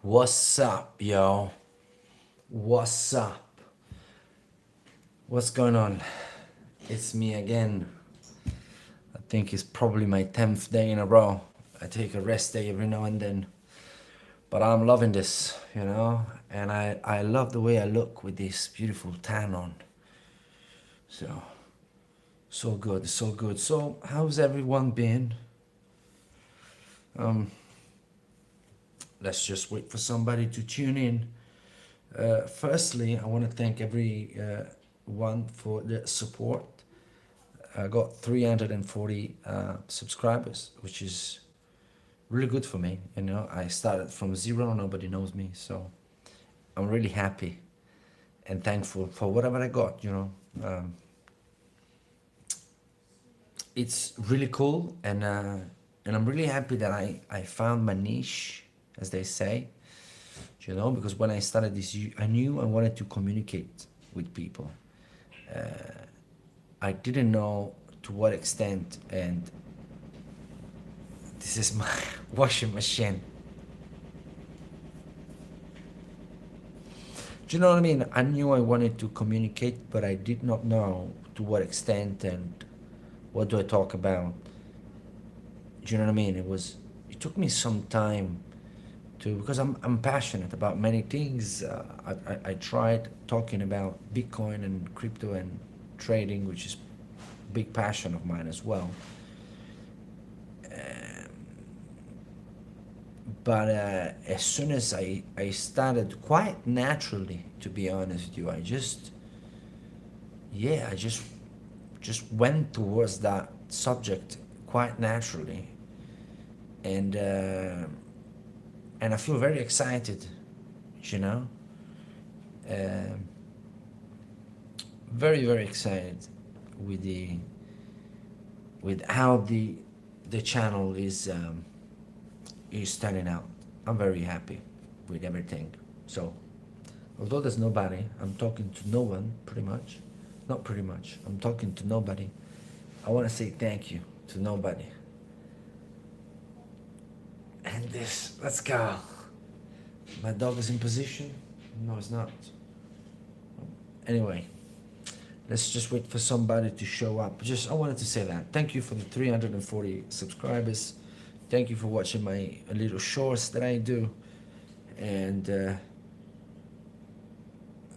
What's up, yo? What's up? What's going on? It's me again. I think it's probably my 10th day in a row. I take a rest day every now and then. But I'm loving this. And I love the way I look with this beautiful tan on. So, so good, so good. So, how's everyone been? Let's just wait for somebody to tune in. Firstly, I want to thank everyone for the support. I got 340 subscribers, which is really good for me. I started from zero, nobody knows me, so I'm really happy and thankful for whatever I got. It's really cool, and I'm really happy that I found my niche, as they say. Because when I started this, I knew I wanted to communicate with people. I didn't know to what extent, and this is my washing machine. Do you know what I mean? I knew I wanted to communicate, but I did not know to what extent and what do I talk about. Do you know what I mean? It took me some time because I'm passionate about many things. I tried talking about Bitcoin and crypto and trading, which is a big passion of mine as well. But as soon as I started, quite naturally, to be honest with you, I just went towards that subject quite naturally, and I feel very excited, you know, Um very very excited with how the channel is turning out. I'm very happy with everything. So, although there's nobody, I'm talking to no one, pretty much. Not pretty much. I'm talking to nobody. I want to say thank you to nobody. And let's go. My dog is in position. No, it's not. Anyway, let's just wait for somebody to show up. I wanted to say that. Thank you for the 340 subscribers. Thank you for watching my little shorts that I do. And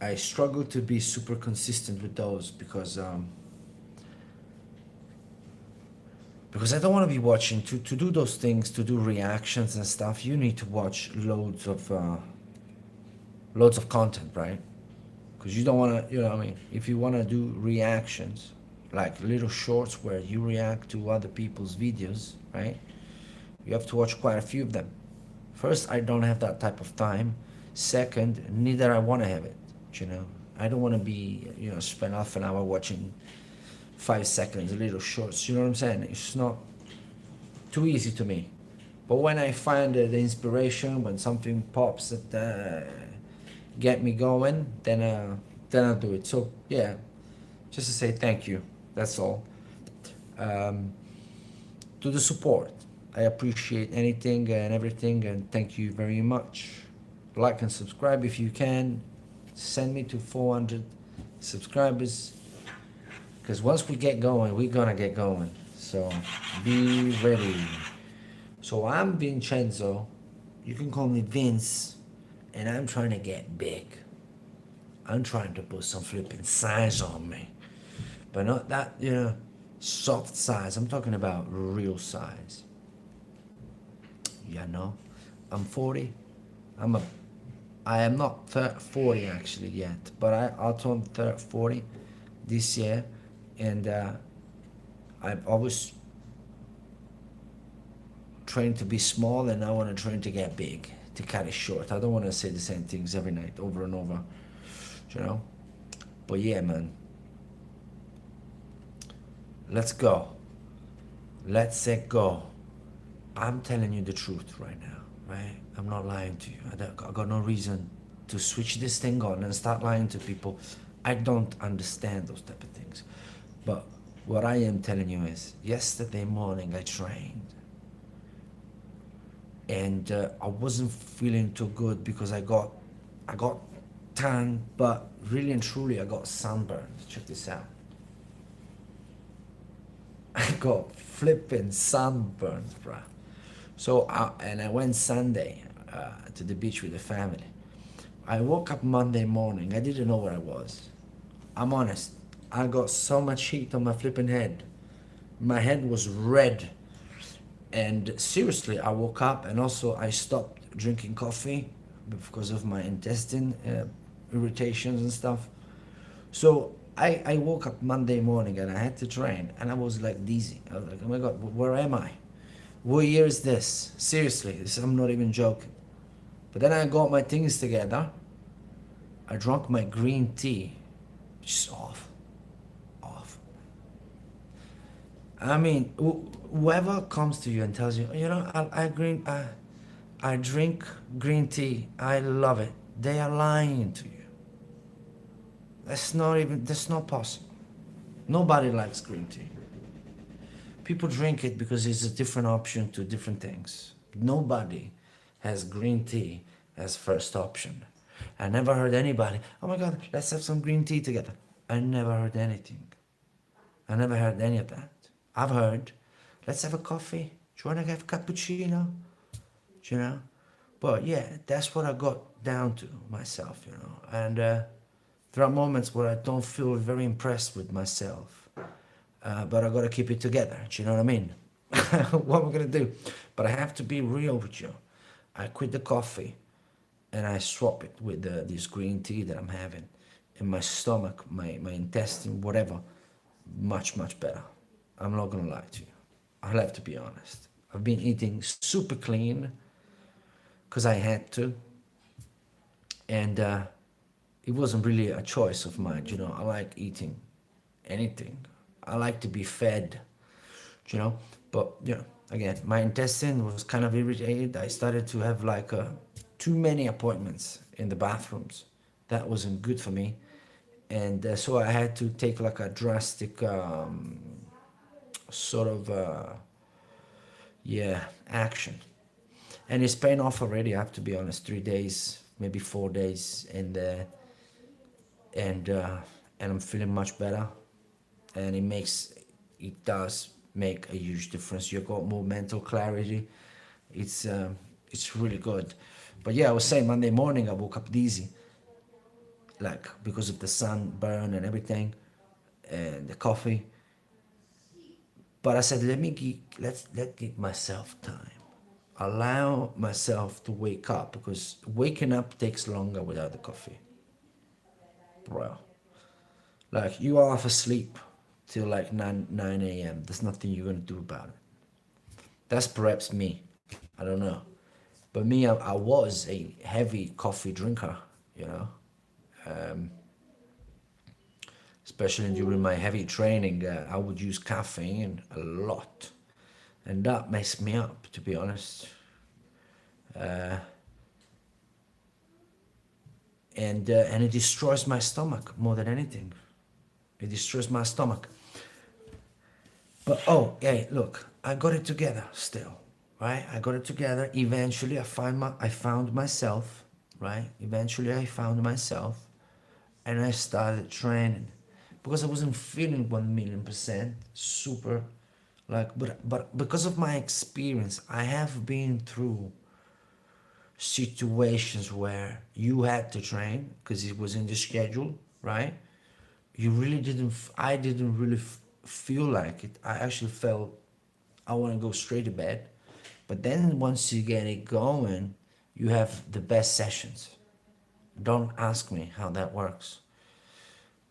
I struggle to be super consistent with those because I don't want to be watching to do those things, to do reactions and stuff. You need to watch loads of content, right? Because you don't want to, what I mean, if you want to do reactions, like little shorts where you react to other people's videos, right? You have to watch quite a few of them. First, I don't have that type of time. Second, neither I want to have it. I don't want to be, spend half an hour watching 5 seconds little shorts. You know what I'm saying? It's not too easy to me. But when I find the inspiration, when something pops that get me going, then I'll do it. So yeah, just to say thank you. That's all. To the support, I appreciate anything and everything, and thank you very much. Like and subscribe if you can. Send me to 400 subscribers, because once we get going, we're gonna get going. So be ready. So I'm Vincenzo. You can call me Vince, and I'm trying to get big. I'm trying to put some flipping size on me, but not that soft size. I'm talking about real size. I'm 40. I am not 40 actually yet, but I'll turn 40 this year, and I've always trained to be small, and I want to train to get big, to cut it short. I don't want to say the same things every night over and over, you know. But yeah, man, let's go. Let's go. I'm telling you the truth right now, right? I'm not lying to you. I got no reason to switch this thing on and start lying to people. I don't understand those type of things. But what I am telling you is, yesterday morning I trained. and I wasn't feeling too good because I got tan, but really and truly I got sunburned. Check this out. I got flipping sunburned, bruh. So and I went Sunday to the beach with the family. I woke up Monday morning. I didn't know where I was. I'm honest. I got so much heat on my flipping head. My head was red. And seriously, I woke up and also I stopped drinking coffee because of my intestine irritations and stuff. So I woke up Monday morning and I had to train and I was like dizzy. I was like, oh my God, where am I? What year is this? Seriously, I'm not even joking. But then I got my things together. I drank my green tea, which is off, off. I mean, whoever comes to you and tells you, you know, I drink green tea, I love it. They are lying to you. That's not possible. Nobody likes green tea. People drink it because it's a different option to different things. Nobody has green tea as first option. I never heard anybody, oh my God, let's have some green tea together. I never heard anything. I never heard any of that. I've heard, let's have a coffee. Do you want to have cappuccino? You know? But yeah, that's what I got down to myself, you know. And there are moments where I don't feel very impressed with myself. But I gotta keep it together. Do you know what I mean? What am I gonna do? But I have to be real with you. I quit the coffee and I swap it with this green tea that I'm having. And my stomach, my intestine, whatever, much, much better. I'm not gonna lie to you. I'll have to be honest. I've been eating super clean because I had to. And it wasn't really a choice of mine. You know, I like eating anything. I like to be fed, you know. But you know, again, my intestine was kind of irritated. I started to have like too many appointments in the bathrooms. That wasn't good for me, and so I had to take like a drastic sort of yeah action. And it's paying off already. I have to be honest. 3 days, maybe 4 days, and uh, and I'm feeling much better. And it does make a huge difference. You got more mental clarity. It's it's really good. But yeah, I was saying Monday morning I woke up dizzy, like because of the sunburn and everything, and the coffee. But I said, let give myself time. Allow myself to wake up because waking up takes longer without the coffee, bro. Like you are half asleep till like 9 a.m. There's nothing you're gonna do about it. That's perhaps me. I don't know. But me, I was a heavy coffee drinker, you know, um, especially during my heavy training. I would use caffeine a lot, and that messed me up, to be honest. Uh, and it destroys my stomach more than anything. It destroys my stomach. But oh, hey, look, I got it together still, right? I got it together. Eventually, I found myself, right? Eventually, I found myself, and I started training because I wasn't feeling 1,000,000% super, like, but because of my experience, I have been through situations where you had to train because it was in the schedule, right? You really I didn't really feel like it. I actually felt I want to go straight to bed. But then once you get it going, you have the best sessions. Don't ask me how that works,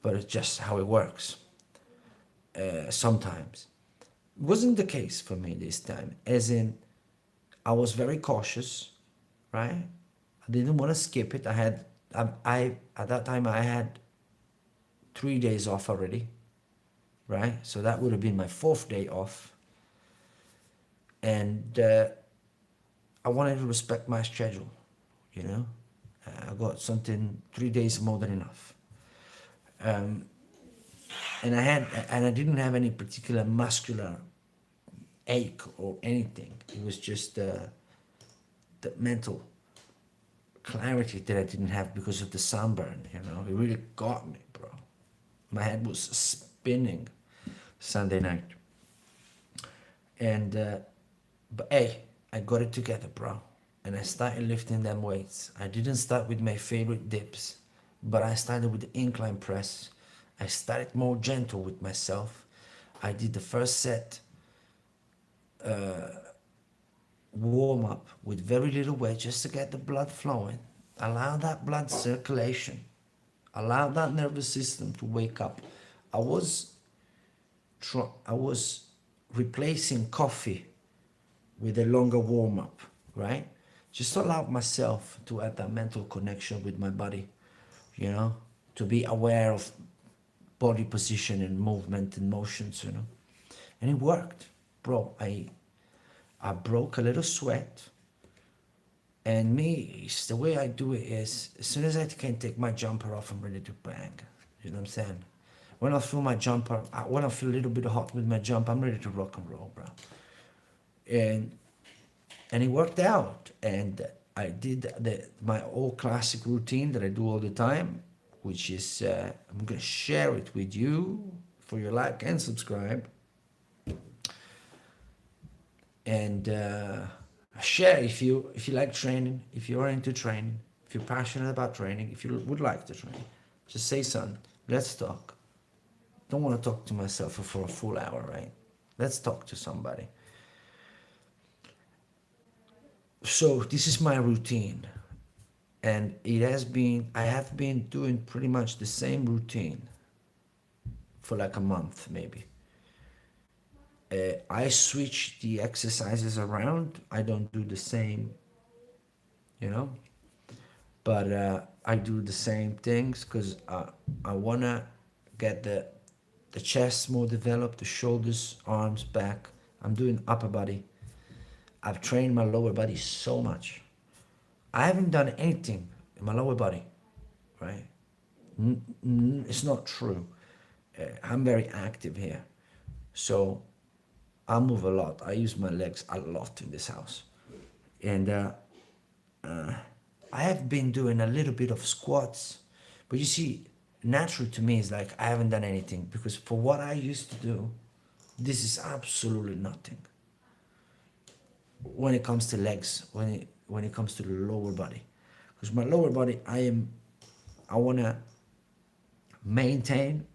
but it's just how it works. Sometimes it wasn't the case for me this time, as in I was very cautious, right? I didn't want to skip it. I at that time I had 3 days off already, right? So that would have been my fourth day off. And I wanted to respect my schedule, you know? I got something 3 days more than enough. Um, and I didn't have any particular muscular ache or anything. It was just the mental clarity that I didn't have because of the sunburn. You know, it really got me, bro. My head was spinning Sunday night, and but hey, I got it together, bro. And I started lifting them weights. I didn't start with my favorite dips, but I started with the incline press. I started more gentle with myself. I did the first set warm up with very little weight just to get the blood flowing. Allow that blood circulation. Allow that nervous system to wake up. I was I was replacing coffee with a longer warm up, right? Just allow myself to have that mental connection with my body, you know, to be aware of body position and movement and motions, you know. And it worked, bro. I broke a little sweat. And me, the way I do it is, as soon as I can take my jumper off, I'm ready to bang. You know what I'm saying? When I feel my jumper, when I feel a little bit hot with my jump, I'm ready to rock and roll, bro. And and it worked out. And I did my old classic routine that I do all the time, which is I'm gonna share it with you for your like and subscribe. And share if you like training, if you're into training, if you're passionate about training, if you would like to train, just say, son, let's talk. Don't want to talk to myself for a full hour, right? Let's talk to somebody. So this is my routine, and I have been doing pretty much the same routine for like a month maybe. I switch the exercises around. I don't do the same, you know, but I do the same things because I wanna get the chest more developed, the shoulders, arms, back. I'm doing upper body. I've trained my lower body so much. I haven't done anything in my lower body, right? It's not true. I'm very active here, so I move a lot. I use my legs a lot in this house, and I have been doing a little bit of squats, but you see, natural to me is like I haven't done anything because for what I used to do, this is absolutely nothing. When it comes to legs, when it comes to the lower body, because my lower body, I wanna maintain,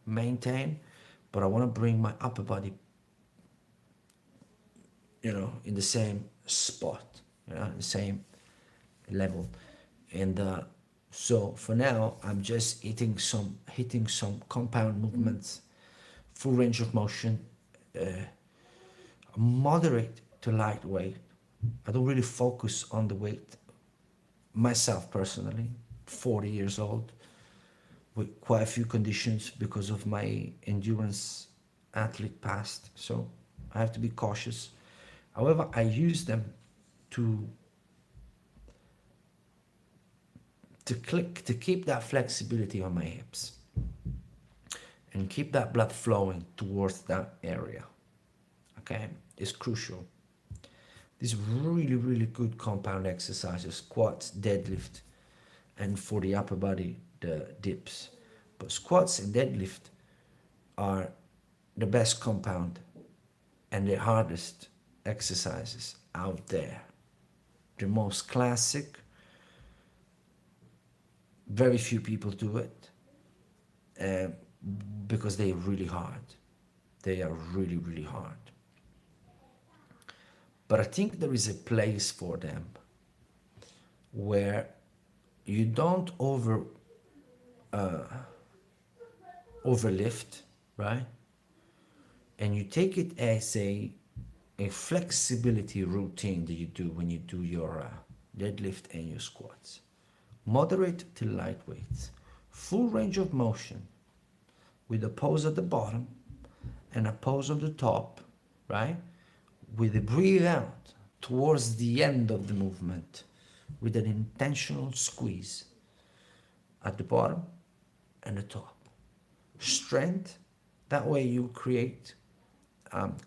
maintain, but I wanna bring my upper body, in the same spot, the same level. And so for now, I'm just hitting some compound movements, full range of motion, moderate to lightweight. I don't really focus on the weight myself personally. 40 years old with quite a few conditions because of my endurance athlete past. So I have to be cautious. However, I use them to keep that flexibility on my hips and keep that blood flowing towards that area. Okay, it's crucial. These really, really good compound exercises, squats, deadlift, and for the upper body, the dips. But squats and deadlift are the best compound and the hardest exercises out there. The most classic, very few people do it because they're really hard. They are really, really hard. But I think there is a place for them where you don't overlift, right? And you take it as a flexibility routine that you do when you do your deadlift and your squats. Moderate to light weights, full range of motion with a pose at the bottom and a pose on the top, right? With a breathe out towards the end of the movement with an intentional squeeze at the bottom and the top. Strength, that way you create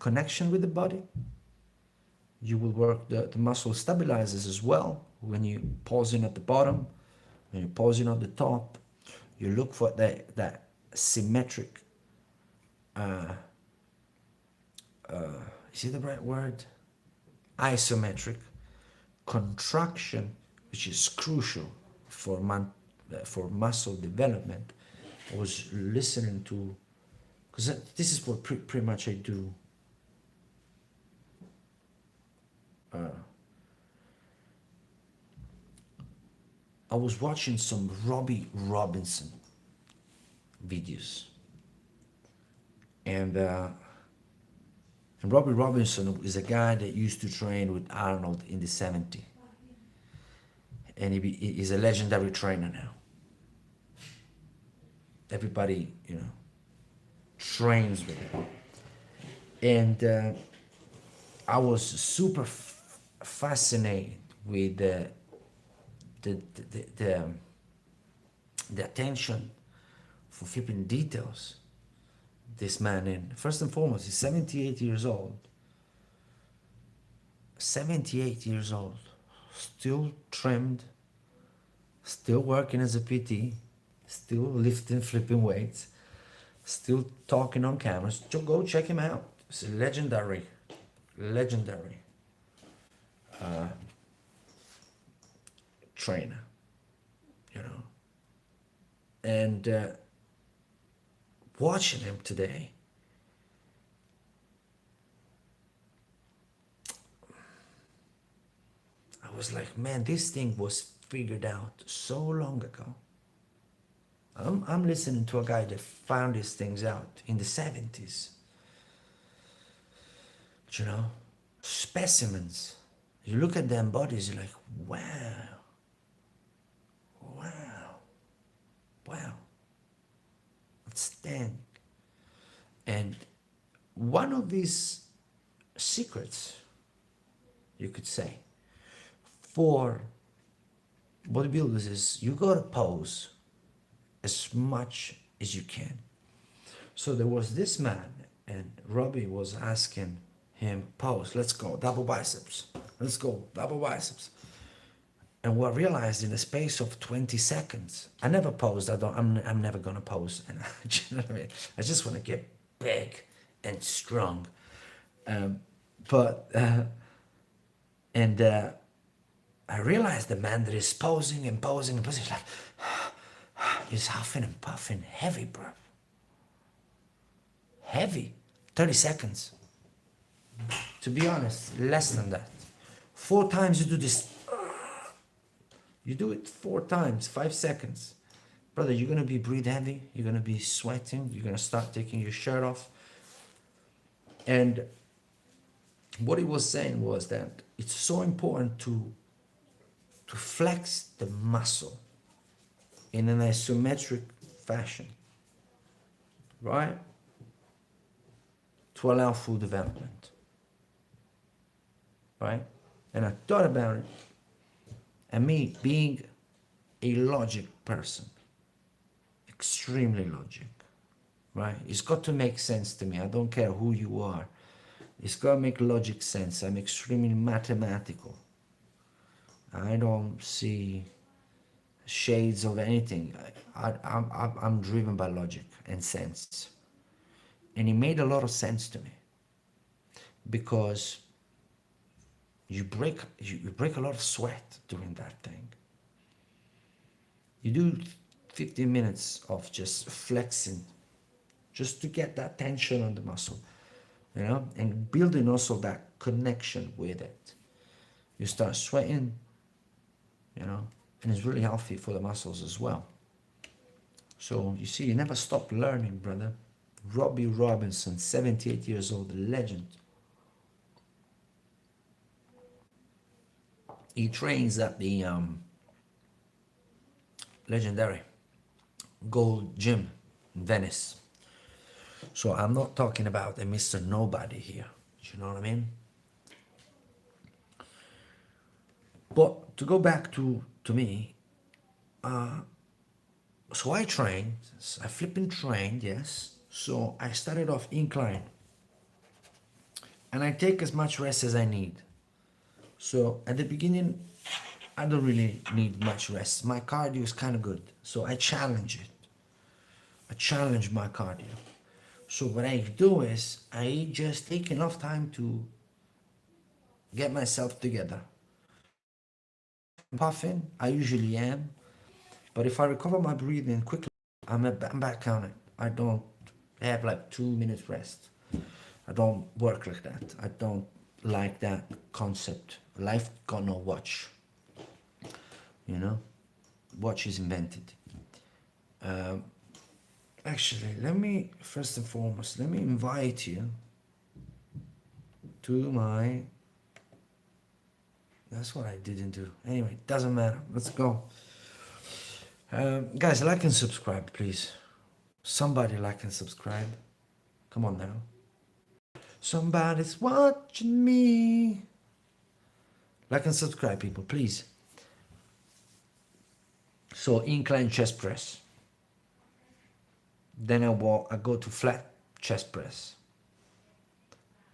connection with the body. You will work the muscle stabilizers as well. When you pausing at the bottom, when you're pausing at the top, you look for that symmetric, is it the right word? Isometric contraction, which is crucial for for muscle development. I was listening to, because this is what pretty much I do. I was watching some Robbie Robinson videos, and Robbie Robinson is a guy that used to train with Arnold in the '70s, and he's a legendary trainer now. Everybody, trains with him, and I was super fascinated with the attention for flipping details this man in. First and foremost, he's 78 years old. 78 years old, still trimmed, still working as a PT, still lifting, flipping weights, still talking on cameras. Go check him out. It's a legendary trainer, and watching him today, I was like, man, this thing was figured out so long ago. I'm listening to a guy that found these things out in the '70s. Specimens. You look at them bodies, you're like, wow, outstanding. And one of these secrets, you could say, for bodybuilders is you gotta pose as much as you can. So there was this man, and Robbie was asking him, pose, let's go, double biceps, let's go, double biceps. And what I realized in the space of 20 seconds, I never posed, I'm never gonna pose. And you know what I mean? I just wanna get big and strong. I realized the man that is posing and posing and posing, like, he's huffing and puffing, heavy, bro. Heavy. 30 seconds. To be honest, less than that. 4 times you do this. You do it 4 times, 5 seconds. Brother, you're gonna be breathe heavy, you're gonna be sweating, you're gonna start taking your shirt off. And what he was saying was that it's so important to flex the muscle in an isometric fashion, right? To allow full development, right? And I thought about it, and me being a logic person, extremely logic, right? It's got to make sense to me. I don't care who you are. It's got to make logic sense. I'm extremely mathematical. I don't see shades of anything. I'm driven by logic and sense. And it made a lot of sense to me, because you break a lot of sweat doing that thing. You do 15 minutes of just flexing, just to get that tension on the muscle, and building also that connection with it. You start sweating, and it's really healthy for the muscles as well. So you see, you never stop learning, brother. Robbie Robinson, 78 years old, a legend. He trains at the legendary Gold Gym in Venice. So I'm not talking about a Mr. Nobody here. You know what I mean? But to go back to me, so I trained, I flipping trained, yes. So I started off incline, and I take as much rest as I need. So at the beginning, I don't really need much rest. My cardio is kind of good. So I challenge it. I challenge my cardio. So what I do is I just take enough time to get myself together. Puffing, I usually am, but if I recover my breathing quickly, I'm back on it. I don't have like 2 minutes rest. I don't work like that. I don't like that concept. Life got no watch. You know, watch is invented. Um, Actually, let me first and foremost let me invite you to my. That's what I didn't do. Anyway, doesn't matter. Let's go. Guys, like and subscribe, please. Somebody like and subscribe. Come on now. Somebody's watching me. Like and subscribe, people, please. So incline chest press. Then I go to flat chest press.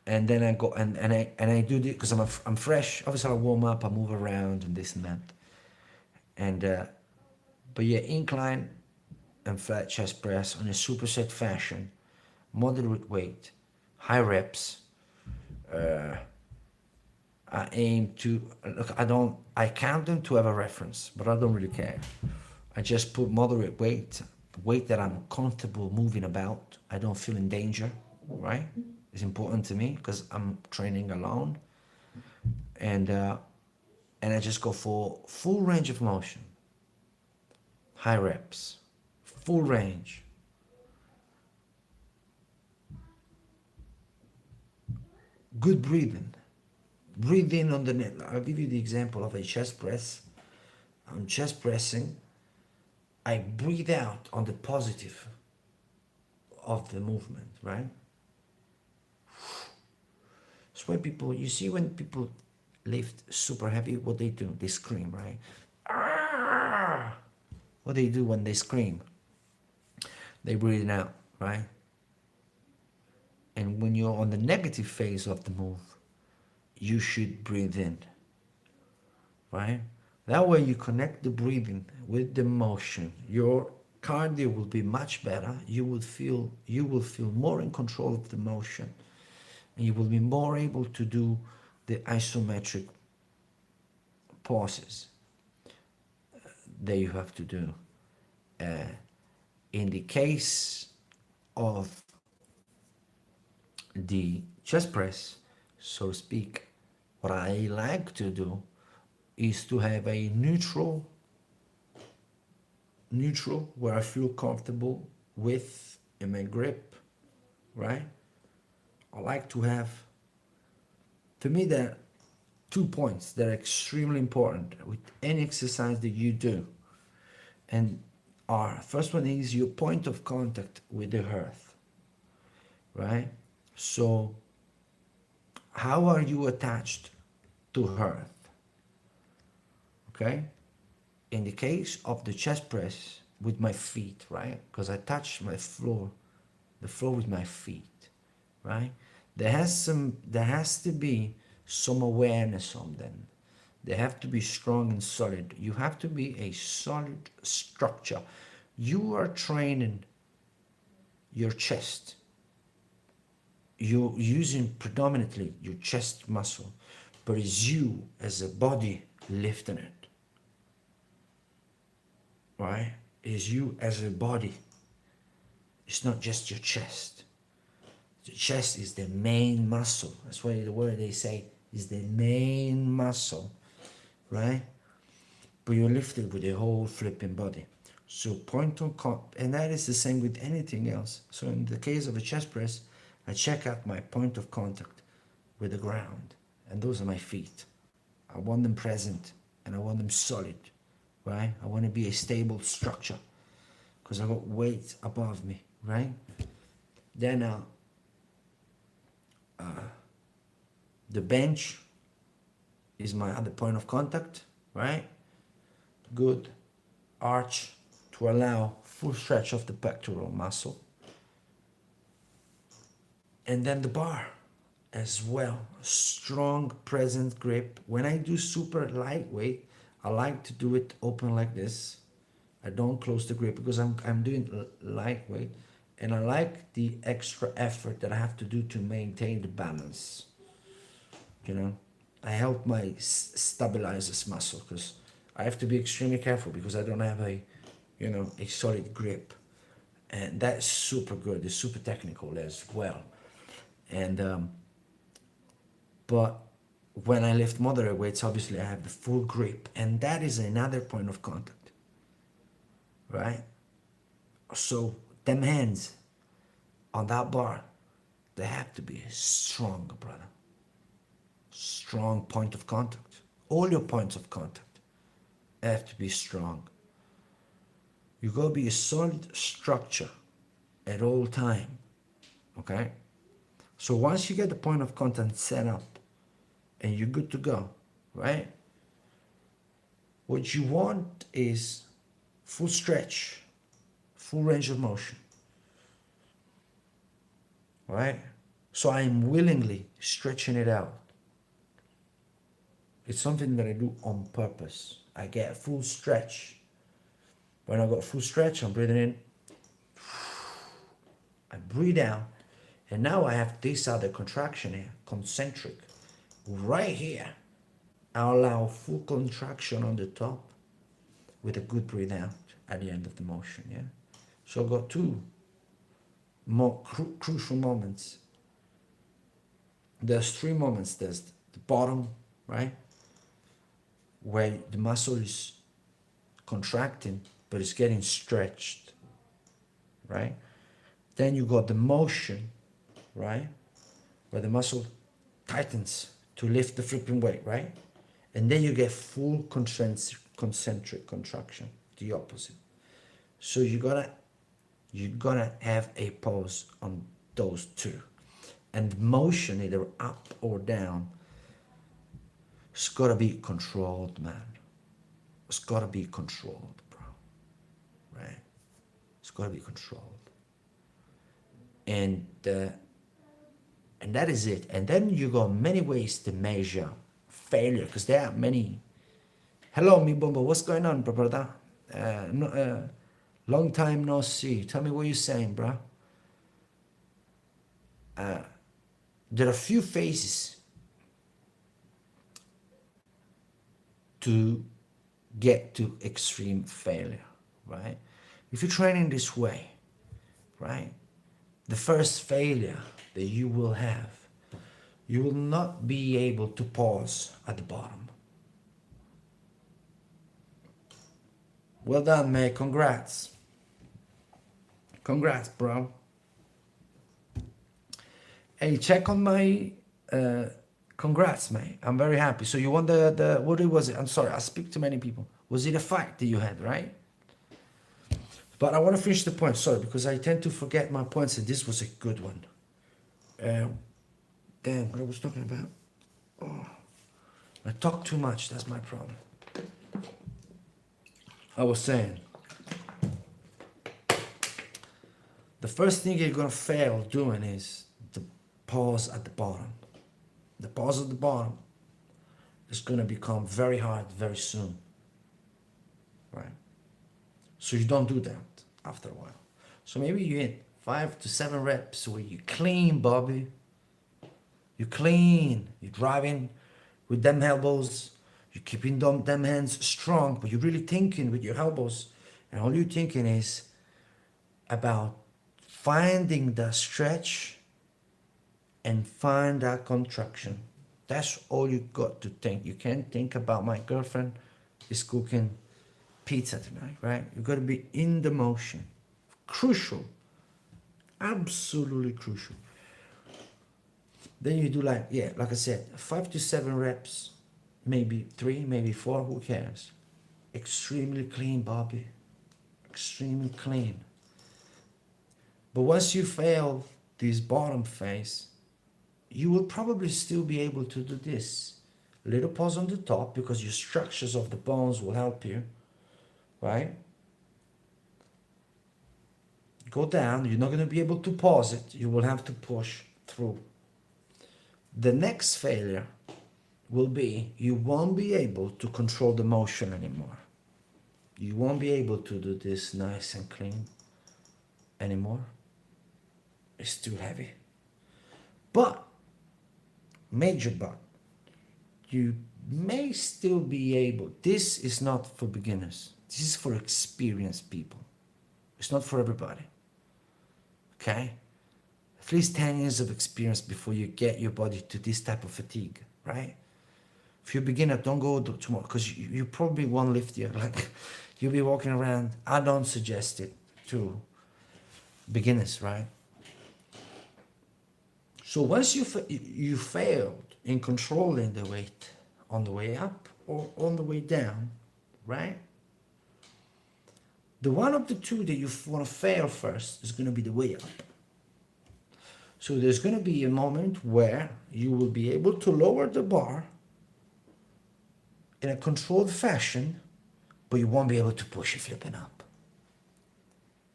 And then I go and I do this because I'm fresh. Obviously I warm up, I move around and this and that. And but yeah, incline and flat chest press on a superset fashion, moderate weight, high reps. I aim to look. I count them to have a reference, but I don't really care. I just put moderate weight that I'm comfortable moving about. I don't feel in danger, right? It's important to me because I'm training alone, and I just go for full range of motion, high reps, full range. Good breathing. Breathe in on the net. I'll give you the example of a chest press. I'm chest pressing. I breathe out on the positive of the movement, right? It's why people, you see when people lift super heavy, what they do, they scream, right? Ah! What they do when they scream, they breathe out, right? And when you're on the negative phase of the move, you should breathe in, right? That way you connect the breathing with the motion. Your cardio will be much better. You will feel more in control of the motion, and you will be more able to do the isometric pauses that you have to do. In the case of the chest press, so to speak, what I like to do is to have a neutral where I feel comfortable with in my grip, right? I like to have, to me, there are 2 points that are extremely important with any exercise that you do. And our first one is your point of contact with the earth, right? So how are you attached to earth? Okay? In the case of the chest press, with my feet, right? Because I touch the floor with my feet, right? There has to be some awareness on them. They have to be strong and solid. You have to be a solid structure. You are training your chest. You're using predominantly your chest muscle, but it's you as a body lifting it, right? It's you as a body. It's not just your chest. The chest is the main muscle. That's why the word they say is the main muscle, right? But you're lifted with the whole flipping body. So point on and that is the same with anything else. So in the case of a chest press, I check out my point of contact with the ground, and those are my feet. I want them present, and I want them solid, right? I want to be a stable structure because I got weight above me, right? Then the bench is my other point of contact, right? Good arch to allow full stretch of the pectoral muscle. And then the bar. as well. Strong present grip. When I do super lightweight, I like to do it open like this. I don't close the grip because I'm doing lightweight, and I like the extra effort that I have to do to maintain the balance. You know, I help my stabilize this muscle because I have to be extremely careful because I don't have a, you know, a solid grip, and that's super good. It's super technical as well, and but when I lift moderate weights, obviously I have the full grip, and that is another point of contact, right? So them hands on that bar, they have to be strong, brother. Strong point of contact. All your points of contact have to be strong. You gotta be a solid structure at all time, okay? So once you get the point of contact set up and you're good to go, right? What you want is full stretch, full range of motion, right? So I'm willingly stretching it out. It's something that I do on purpose. I get full stretch. When I got full stretch, I'm breathing in. I breathe out. And now I have this other contraction here, concentric. Right here, I allow full contraction on the top with a good breathe out at the end of the motion, yeah? So I've got two more crucial moments. There's three moments. There's the bottom, right? Where the muscle is contracting, but it's getting stretched, right? Then you got the motion, right? Where the muscle tightens to lift the flipping weight, right? And then you get full concentric contraction, the opposite. So you're gonna have a pause on those two. And motion, either up or down, it's gotta be controlled, man. It's gotta be controlled, bro. Right? It's gotta be controlled. And that is it. And then you got many ways to measure failure, because there are many. Hello, mi bombo. What's going on, brother? Long time no see. Tell me what you're saying, bro. There are few phases to get to extreme failure, right? If you're training this way, right? The first failure that you will have, you will not be able to pause at the bottom. Well done, mate. Congrats. Congrats, bro. Hey, check on my congrats, mate. I'm very happy. So you won the what was it? I'm sorry, I speak to many people. Was it a fight that you had, right? But I want to finish the point, sorry, because I tend to forget my points, and this was a good one. Damn, what I was talking about. Oh, I talk too much, that's my problem. I was saying, the first thing you're gonna fail doing is the pause at the bottom. The pause at the bottom is gonna become very hard very soon, right? So you don't do that after a while. So maybe you hit 5 to 7 reps where you clean, Bobby. You clean. You're driving with them elbows. You're keeping them hands strong, but you're really thinking with your elbows. And all you're thinking is about finding the stretch and find that contraction. That's all you got to think. You can't think about my girlfriend is cooking pizza tonight, right? You got to be in the motion. Crucial. Absolutely crucial. Then you do like I said, 5 to 7 reps, maybe 3, maybe 4, who cares? Extremely clean, Bobby. Extremely clean. But once you fail this bottom phase, you will probably still be able to do this. A little pause on the top because your structures of the bones will help you, right? Go down, you're not going to be able to pause it. You will have to push through. The next failure will be you won't be able to control the motion anymore. You won't be able to do this nice and clean anymore. It's too heavy. But, major but, you may still be able, this is not for beginners. This is for experienced people. It's not for everybody. Okay? At least 10 years of experience before you get your body to this type of fatigue, right? If you're a beginner, don't go tomorrow, because you probably won't lift here. Like, you'll be walking around. I don't suggest it to beginners, right? So once you failed in controlling the weight on the way up or on the way down, right? The one of the two that you want to fail first is going to be the way up. So there's going to be a moment where you will be able to lower the bar in a controlled fashion, but you won't be able to push it flipping up,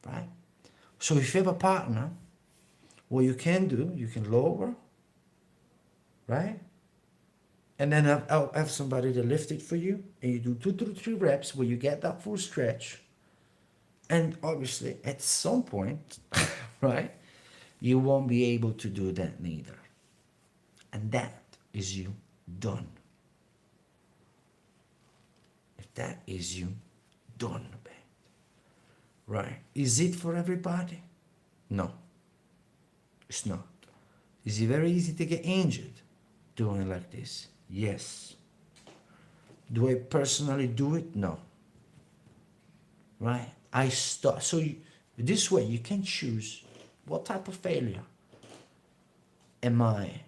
right? So if you have a partner, what you can do, you can lower, right? And then have somebody to lift it for you, and you do 2 to 3 reps where you get that full stretch. And obviously, at some point, right, you won't be able to do that neither. And that is you done. If that is you done, babe. Right? Is it for everybody? No. It's not. Is it very easy to get injured doing it like this? Yes. Do I personally do it? No. Right? I stop. So this way you can choose what type of failure am I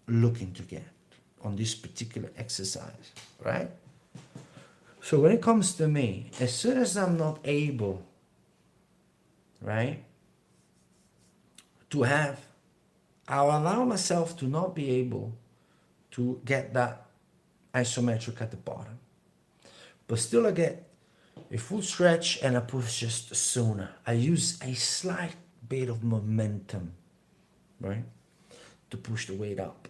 looking to get on this particular exercise, right? So when it comes to me, as soon as I'm not able, right, to have, I'll allow myself to not be able to get that isometric at the bottom. But still I get a full stretch and I push just sooner. I use a slight bit of momentum, right, to push the weight up,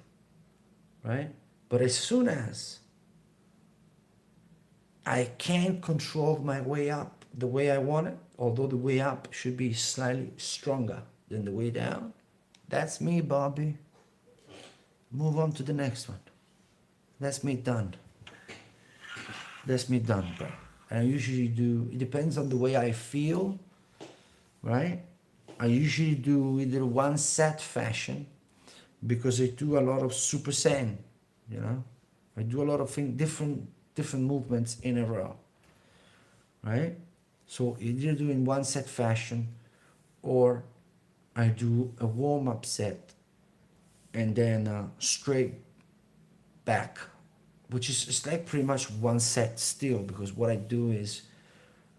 right? But as soon as I can't control my way up the way I want it, although the way up should be slightly stronger than the way down, that's me, Bobby. Move on to the next one. That's me done. That's me done, bro. And I usually do, it depends on the way I feel, right? I usually do either one set fashion, because I do a lot of super saiyan, you know? I do a lot of different movements in a row, right? So either do in one set fashion, or I do a warm-up set and then straight back, which is it's like pretty much one set still, because what I do is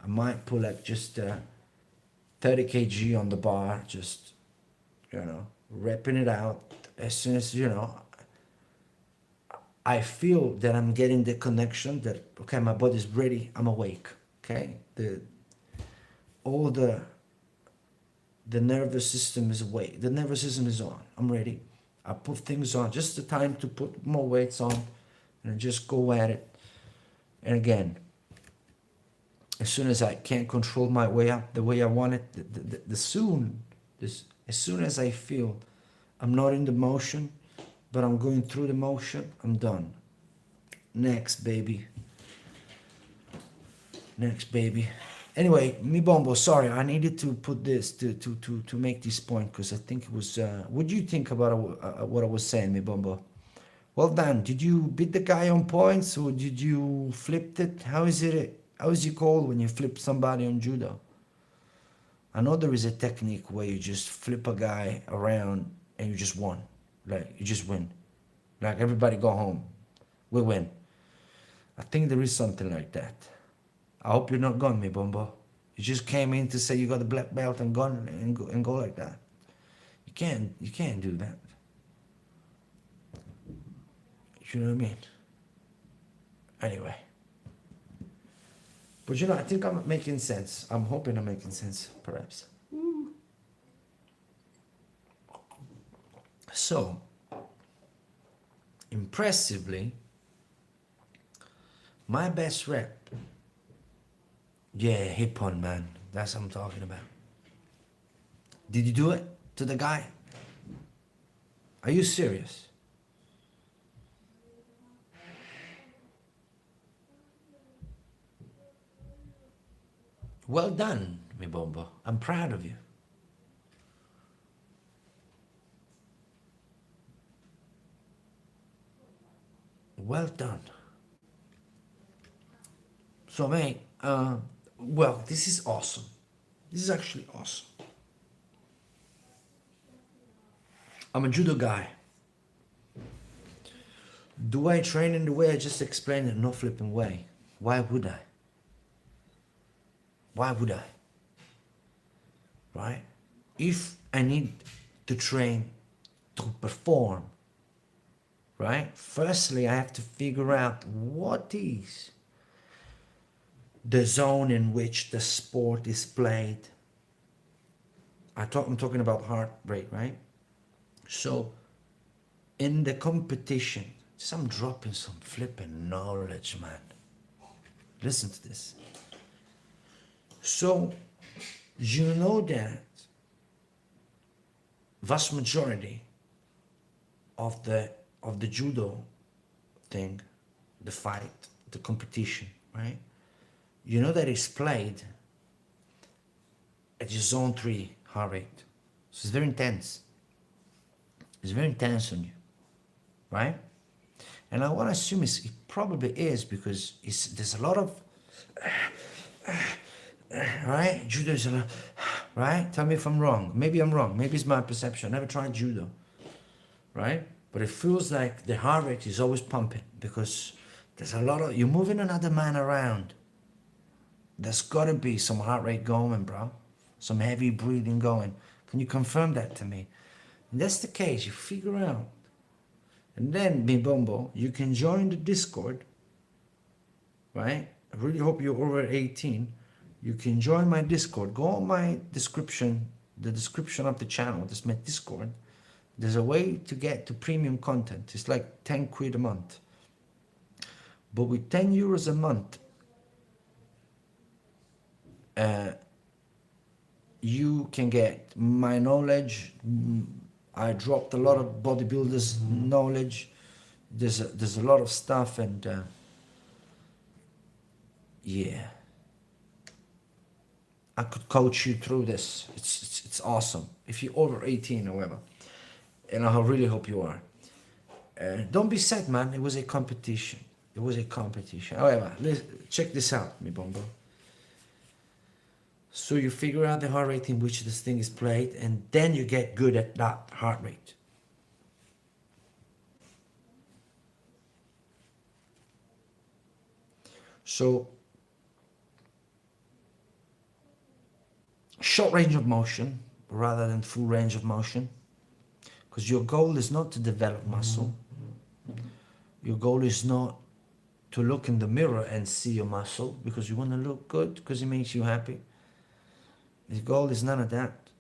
I might pull like just 30 kg on the bar, just, you know, repping it out. As soon as, you know, I feel that I'm getting the connection that, okay, my body's ready, I'm awake, okay? All the nervous system is awake, the nervous system is on, I'm ready. I put things on, just the time to put more weights on, and just go at it. And again, as soon as I can't control my way up the way I want it, as soon as I feel I'm not in the motion, but I'm going through the motion, I'm done. Next, baby. Next, baby. Anyway, mi bombo, sorry, I needed to put this to make this point, because I think it was, what do you think about what I was saying, mi bombo? Well done. Did you beat the guy on points, or did you flip it? How is it called when you flip somebody on judo? I know there is a technique where you just flip a guy around and you just won. Like, you just win. Like, everybody go home. We win. I think there is something like that. I hope you're not gone, mi bombo. You just came in to say you got a black belt and gone and go like that. You can't do that. You know what I mean? Anyway. But you know, I think I'm making sense. I'm hoping I'm making sense, perhaps. Woo. So, impressively, my best rep, yeah, hip on, man. That's what I'm talking about. Did you do it to the guy? Are you serious? Well done, mi bombo. I'm proud of you. Well done. So, mate, well, this is awesome. This is actually awesome. I'm a judo guy. Do I train in the way I just explained it? No flipping way. Why would I? Why would I? Right? If I need to train to perform, right? Firstly, I have to figure out what is the zone in which the sport is played. I'm talking about heart rate, right? So, in the competition, I'm dropping some flipping knowledge, man. Listen to this. So, you know that vast majority of the judo thing, the fight, the competition, right? You know that it's played at your zone 3 heart rate. So it's very intense. It's very intense on you, right? And I want to assume it probably is because there's a lot of, right? Judo is a lot, right? Tell me if I'm wrong. Maybe I'm wrong. Maybe it's my perception. I never tried judo, right? But it feels like the heart rate is always pumping because there's a lot of, you're moving another man around. There's got to be some heart rate going, bro. Some heavy breathing going. Can you confirm that to me? And that's the case. You figure out. And then, Bimbo, you can join the Discord, right? I really hope you're over 18. You can join my Discord. Go on my description, the description of the channel. That's my Discord. There's a way to get to premium content. It's like 10 quid a month. But with 10 euros a month, you can get my knowledge. I dropped a lot of bodybuilders knowledge. There's a lot of stuff, and yeah, I could coach you through this. It's awesome. If you're over 18, however, and I really hope you are. Don't be sad, man. It was a competition. It was a competition. However, let's check this out, mi bombo. So you figure out the heart rate in which this thing is played, and then you get good at that heart rate. So, short range of motion rather than full range of motion, because your goal is not to develop muscle. Your goal is not to look in the mirror and see your muscle because you want to look good, because it makes you happy. The goal is none of that.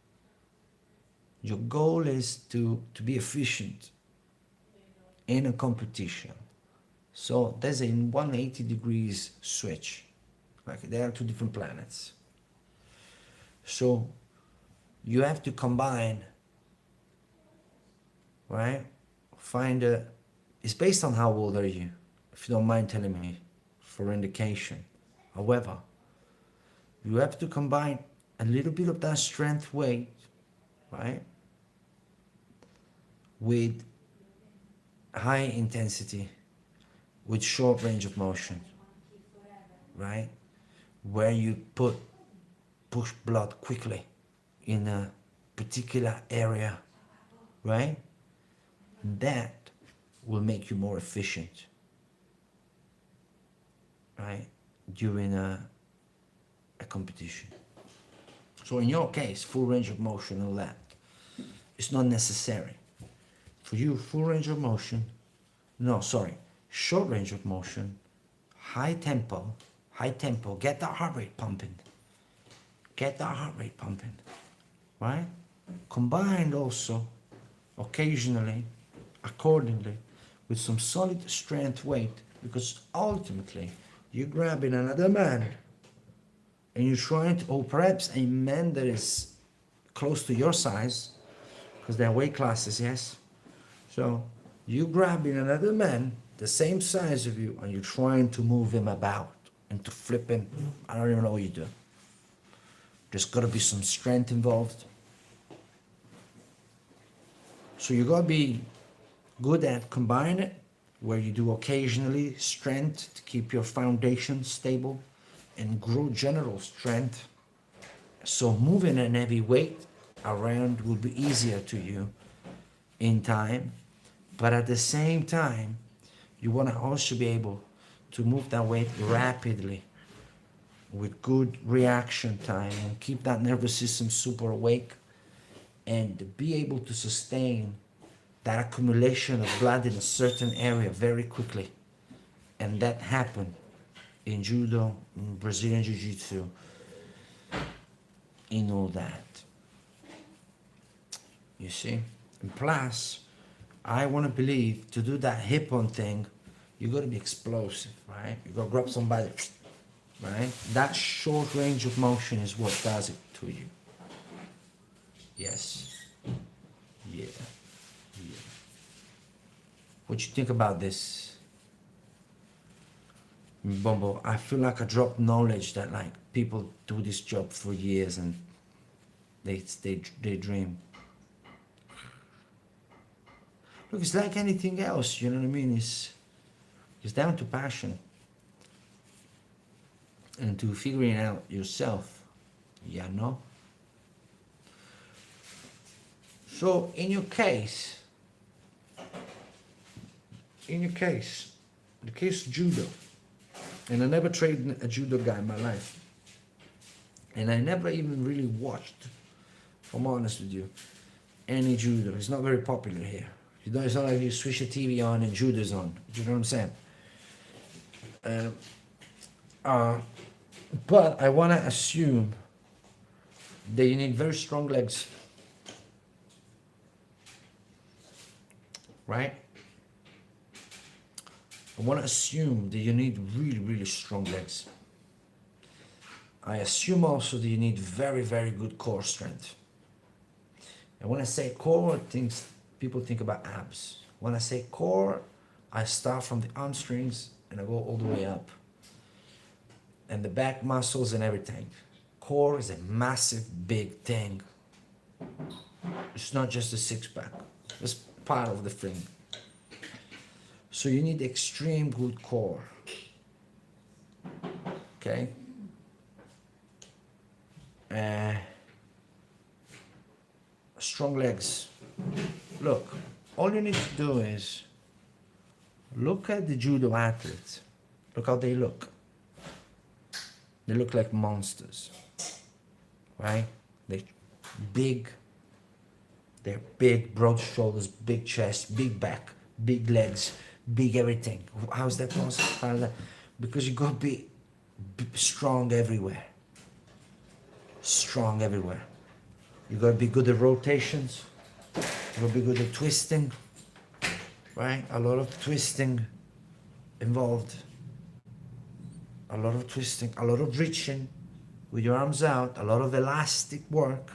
Your goal is to be efficient in a competition. So there's a 180 degrees switch. Like there are two different planets. So you have to combine, right? It's based on how old are you, if you don't mind telling me, for indication. However, you have to combine a little bit of that strength weight, right, with high intensity, with short range of motion, right, where you push blood quickly in a particular area, right? That will make you more efficient, right, during a competition. So in your case, full range of motion and that, it's not necessary. For you, full range of motion, short range of motion, high tempo, get that heart rate pumping. Right? Combined also, occasionally, accordingly, with some solid strength weight, because ultimately you're grabbing another man and you're trying to, or perhaps a man that is close to your size, because there are weight classes, yes? So you grabbing another man the same size of you and you're trying to move him about and to flip him. I don't even know what you do. There's got to be some strength involved. So you got to be good at combining it, where you do occasionally strength to keep your foundation stable and grow general strength. So moving an heavy weight around will be easier to you in time. But at the same time, you want to also be able to move that weight rapidly with good reaction time and keep that nervous system super awake and be able to sustain that accumulation of blood in a certain area very quickly. And that happened in judo, in Brazilian jiu-jitsu, in all that. You see? And plus, I want to believe to do that hip-on thing, you got to be explosive, right? You got to grab somebody, right? That short range of motion is what does it to you. Yes. Yeah. Yeah. What you think about this? Bombo, I feel like I dropped knowledge that like people do this job for years and they dream. Look, it's like anything else, you know what I mean? It's down to passion and to figuring out yourself, yeah, no? So in your case, the case of judo, and I never trained a judo guy in my life, and I never even really watched, if I'm honest with you, any judo. It's not very popular here. You know, it's not like you switch the TV on and judo's on. Do you know what I'm saying? But I want to assume that you need very strong legs, right? I want to assume that you need really, really strong legs. I assume also that you need very, very good core strength. And when I say core, people think about abs. When I say core, I start from the hamstrings and I go all the way up. And the back muscles and everything. Core is a massive, big thing. It's not just a six-pack. It's part of the thing. So you need extreme good core. Okay? Strong legs. Look, all you need to do is look at the judo athletes. Look how they look. They look like monsters, right? They're big, broad shoulders, big chest, big back, big legs, big everything. How's that possible? How's that? Because you got to be strong everywhere. Strong everywhere. You got to be good at rotations. You got to be good at twisting, right? A lot of twisting involved. A lot of twisting, a lot of reaching with your arms out, a lot of elastic work.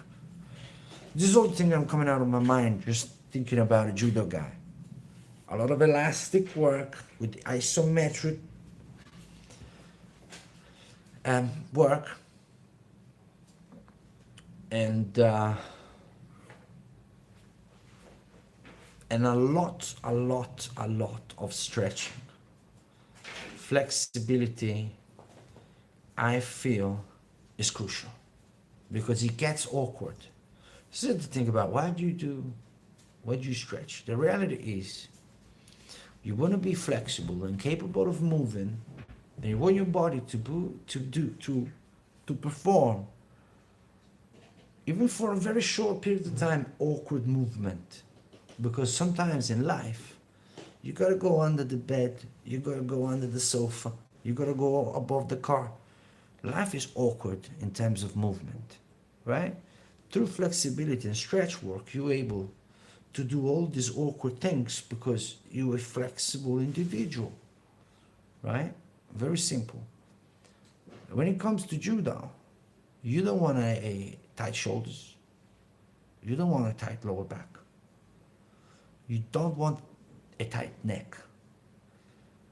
This is all the thing I'm coming out of my mind just thinking about a judo guy. A lot of elastic work with isometric work and a lot of stretching. Flexibility, I feel, is crucial because it gets awkward. So you have to think about why do you stretch? The reality is you want to be flexible and capable of moving, and you want your body to perform, even for a very short period of time, awkward movement. Because sometimes in life, you gotta go under the bed, you gotta go under the sofa, you gotta go above the car. Life is awkward in terms of movement, right? Through flexibility and stretch work, you're able to do all these awkward things because you're a flexible individual, right? Very simple. When it comes to judo, you don't want a tight shoulders. You don't want a tight lower back. You don't want a tight neck.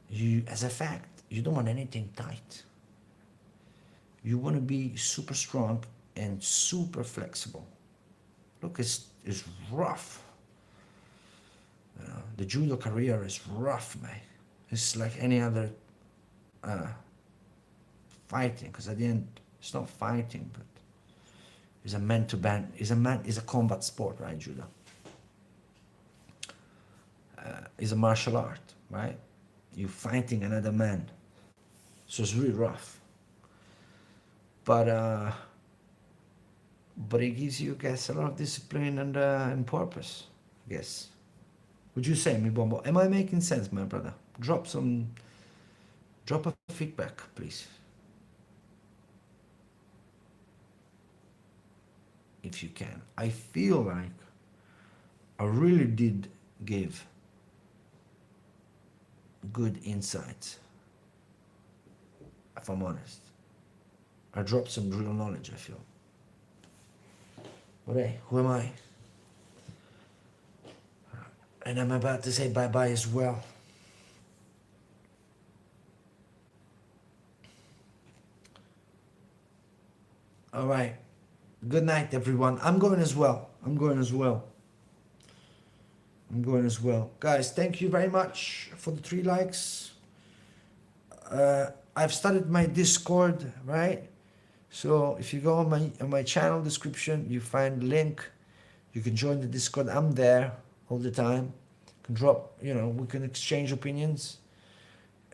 You, as a fact, you don't want anything tight. You want to be super strong and super flexible. Look, it's rough. The judo career is rough, man. It's like any other fighting, because at the end, it's not fighting, but it's a man-to-man. It's a combat sport, right? Judo. It's a martial art, right? You're fighting another man, so it's really rough. But it gives you, I guess, a lot of discipline and purpose, I guess. Would you say, mi bombo? Am I making sense, my brother? Drop a feedback, please. If you can. I feel like I really did give good insights, if I'm honest. I dropped some real knowledge, I feel. But hey, who am I? And I'm about to say bye-bye as well. All right. Good night, everyone. I'm going as well. Guys, thank you very much for the 3 likes. I've started my Discord, right? So if you go on my channel description, you find the link. You can join the Discord. I'm there all the time. Can drop, we can exchange opinions.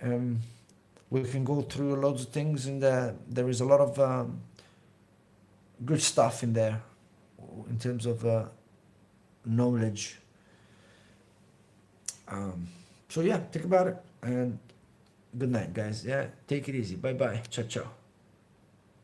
We can go through loads of things, and there is a lot of good stuff in there in terms of knowledge. So yeah, think about it, and good night, guys. Yeah, take it easy. Bye bye. Ciao ciao.